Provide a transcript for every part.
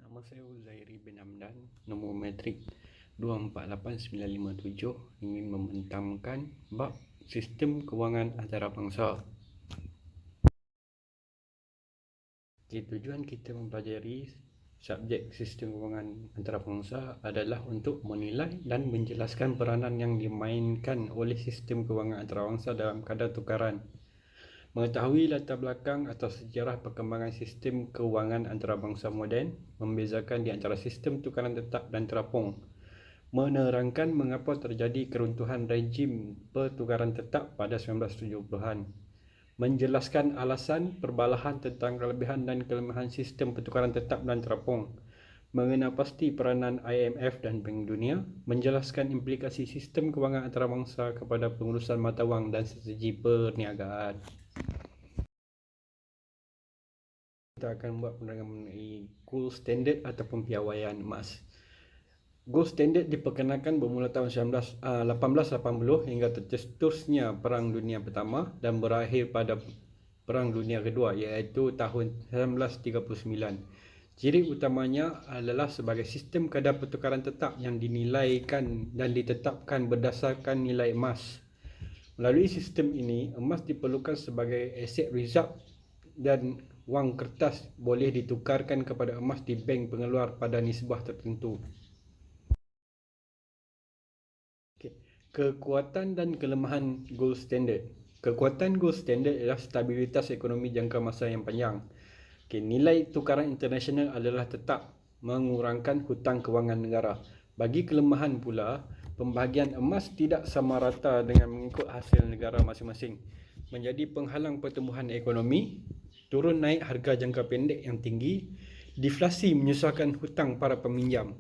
Nama saya Uzairi bin Hamdan, nombor metrik 248957, ingin membentangkan bab sistem kewangan antarabangsa. Tujuan kita mempelajari subjek sistem kewangan antarabangsa adalah untuk menilai dan menjelaskan peranan yang dimainkan oleh sistem kewangan antarabangsa dalam kadar tukaran, mengetahui latar belakang atau sejarah perkembangan sistem kewangan antarabangsa moden, membezakan di antara sistem tukaran tetap dan terapung, menerangkan mengapa terjadi keruntuhan rejim pertukaran tetap pada 1970-an, menjelaskan alasan perbalahan tentang kelebihan dan kelemahan sistem pertukaran tetap dan terapung, mengenal pasti peranan IMF dan Bank Dunia, menjelaskan implikasi sistem kewangan antarabangsa kepada pengurusan mata wang dan strategi perniagaan. Kita akan buat penerangan mengenai gold standard ataupun piawaian emas. Gold standard diperkenalkan bermula tahun 1880 hingga tercetusnya Perang Dunia Pertama dan berakhir pada Perang Dunia Kedua, iaitu tahun 1939. Ciri utamanya adalah sebagai sistem kadar pertukaran tetap yang dinilaikan dan ditetapkan berdasarkan nilai emas. Melalui sistem ini, emas diperlukan sebagai aset reserve dan wang kertas boleh ditukarkan kepada emas di bank pengeluar pada nisbah tertentu. Kekuatan dan kelemahan gold standard. Kekuatan gold standard adalah stabilitas ekonomi jangka masa yang panjang. Nilai tukaran internasional adalah tetap, mengurangkan hutang kewangan negara. Bagi kelemahan pula, pembahagian emas tidak sama rata dengan mengikut hasil negara masing-masing, menjadi penghalang pertumbuhan ekonomi, turun naik harga jangka pendek yang tinggi, deflasi menyusahkan hutang para peminjam.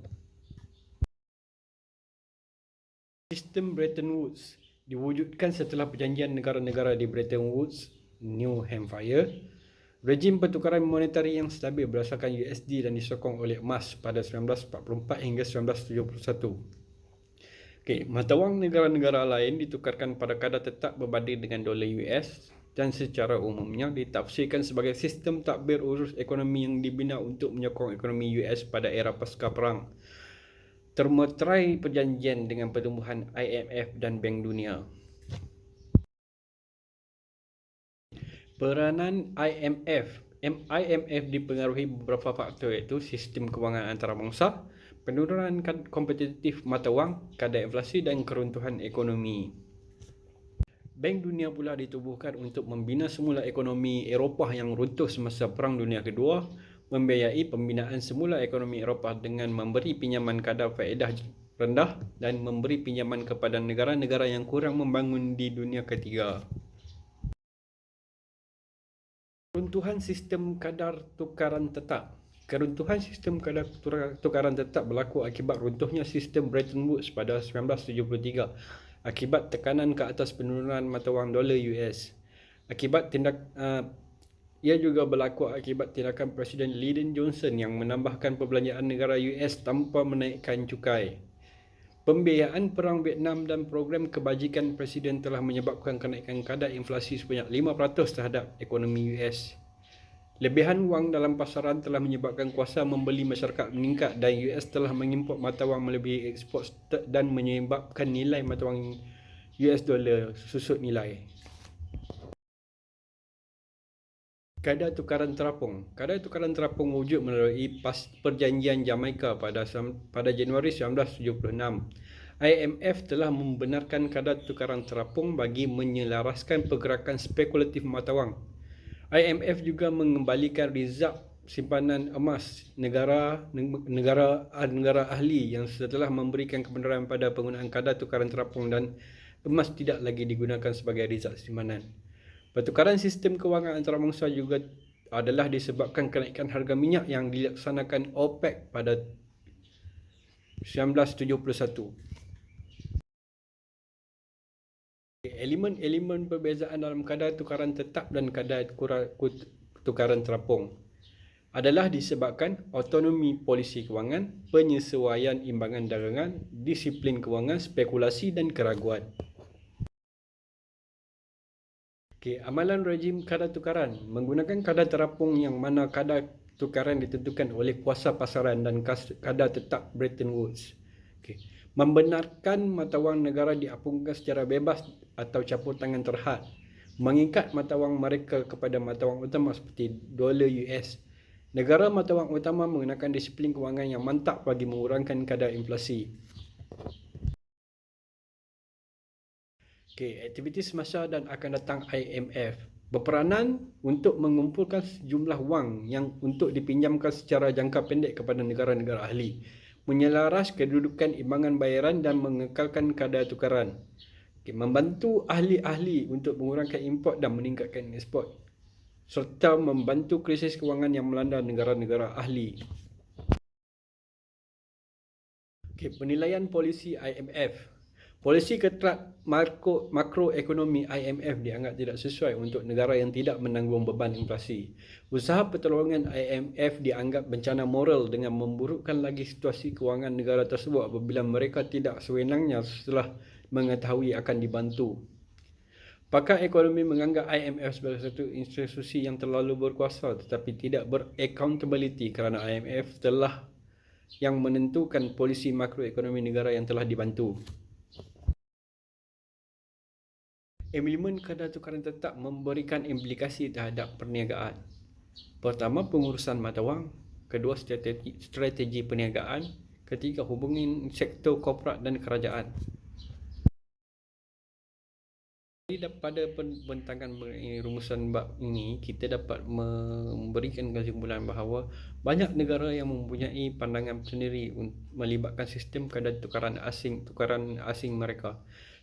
Sistem Bretton Woods diwujudkan setelah perjanjian negara-negara di Bretton Woods, New Hampshire. Rejim pertukaran monetari yang stabil berdasarkan USD dan disokong oleh emas pada 1944 hingga 1971. Mata wang negara-negara lain ditukarkan pada kadar tetap berbanding dengan dolar US dan secara umumnya ditafsirkan sebagai sistem takbir urus ekonomi yang dibina untuk menyokong ekonomi US pada era pasca perang. Termeterai perjanjian dengan pertumbuhan IMF dan Bank Dunia. Peranan IMF dipengaruhi beberapa faktor, iaitu sistem kewangan antarabangsa, penurunan kompetitif mata wang, kadar inflasi dan keruntuhan ekonomi. Bank Dunia pula ditubuhkan untuk membina semula ekonomi Eropah yang runtuh semasa Perang Dunia Kedua, membiayai pembinaan semula ekonomi Eropah dengan memberi pinjaman kadar faedah rendah dan memberi pinjaman kepada negara-negara yang kurang membangun di dunia ketiga. Keruntuhan sistem kadar tukaran tetap. Keruntuhan sistem kadar tukaran tetap berlaku akibat runtuhnya sistem Bretton Woods pada 1973 akibat tekanan ke atas penurunan mata wang dolar US. Ia juga berlaku akibat tindakan Presiden Lyndon Johnson yang menambahkan perbelanjaan negara US tanpa menaikkan cukai. Pembiayaan Perang Vietnam dan program kebajikan Presiden telah menyebabkan kenaikan kadar inflasi sebanyak 5% terhadap ekonomi US. Lebihan wang dalam pasaran telah menyebabkan kuasa membeli masyarakat meningkat dan US telah mengimport mata wang melebihi ekspor dan menyebabkan nilai mata wang US dollar susut nilai. Kadar tukaran terapung. Kadar tukaran terapung wujud melalui perjanjian Jamaika pada Januari 1976. IMF telah membenarkan kadar tukaran terapung bagi menyelaraskan pergerakan spekulatif mata wang. IMF juga mengembalikan reserve simpanan emas negara ahli yang setelah memberikan kebenaran pada penggunaan kadar tukaran terapung dan emas tidak lagi digunakan sebagai reserve simpanan. Pertukaran sistem kewangan antarabangsa juga adalah disebabkan kenaikan harga minyak yang dilaksanakan OPEC pada 1971. Elemen-elemen perbezaan dalam kadar tukaran tetap dan kadar tukaran terapung adalah disebabkan autonomi polisi kewangan, penyesuaian imbangan dagangan, disiplin kewangan, spekulasi dan keraguan. Amalan rejim kadar tukaran menggunakan kadar terapung yang mana kadar tukaran ditentukan oleh kuasa pasaran dan kadar tetap Bretton Woods. Membenarkan mata wang negara diapungkan secara bebas atau campur tangan terhad, mengikat mata wang mereka kepada mata wang utama seperti dolar US. Negara mata wang utama menggunakan disiplin kewangan yang mantap bagi mengurangkan kadar inflasi. Aktiviti semasa dan akan datang IMF berperanan untuk mengumpulkan sejumlah wang yang untuk dipinjamkan secara jangka pendek kepada negara-negara ahli, menyelaras kedudukan imbangan bayaran dan mengekalkan kadar tukaran. Membantu ahli-ahli untuk mengurangkan import dan meningkatkan ekspor, serta membantu krisis kewangan yang melanda negara-negara ahli. Penilaian polisi IMF. Polisi keterat makroekonomi IMF dianggap tidak sesuai untuk negara yang tidak menanggung beban inflasi. Usaha pertolongan IMF dianggap bencana moral dengan memburukkan lagi situasi kewangan negara tersebut apabila mereka tidak sewenangnya setelah mengetahui akan dibantu. Pakar ekonomi menganggap IMF sebagai satu institusi yang terlalu berkuasa tetapi tidak beraccountability kerana IMF telah yang menentukan polisi makroekonomi negara yang telah dibantu. Elemen kadar tukaran tetap memberikan implikasi terhadap perniagaan. Pertama, pengurusan mata wang. Kedua, strategi perniagaan. Ketiga, hubungan sektor korporat dan kerajaan. Pada pembentangan rumusan bab ini, kita dapat memberikan kesimpulan bahawa banyak negara yang mempunyai pandangan sendiri melibatkan sistem kadar tukaran asing mereka.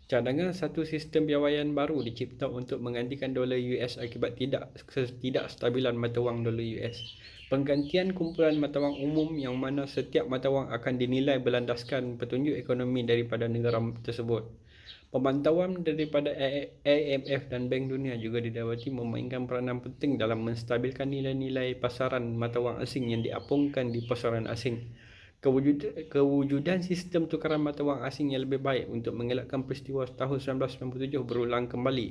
Cadangan satu sistem piawaian baru dicipta untuk menggantikan dolar US akibat tidak stabilan mata wang dolar US. Penggantian kumpulan mata wang umum yang mana setiap mata wang akan dinilai berlandaskan petunjuk ekonomi daripada negara tersebut. Pemantauan daripada IMF dan Bank Dunia juga didapati memainkan peranan penting dalam menstabilkan nilai-nilai pasaran mata wang asing yang diapungkan di pasaran asing. Kewujudan sistem tukaran mata wang asing yang lebih baik untuk mengelakkan peristiwa tahun 1997 berulang kembali.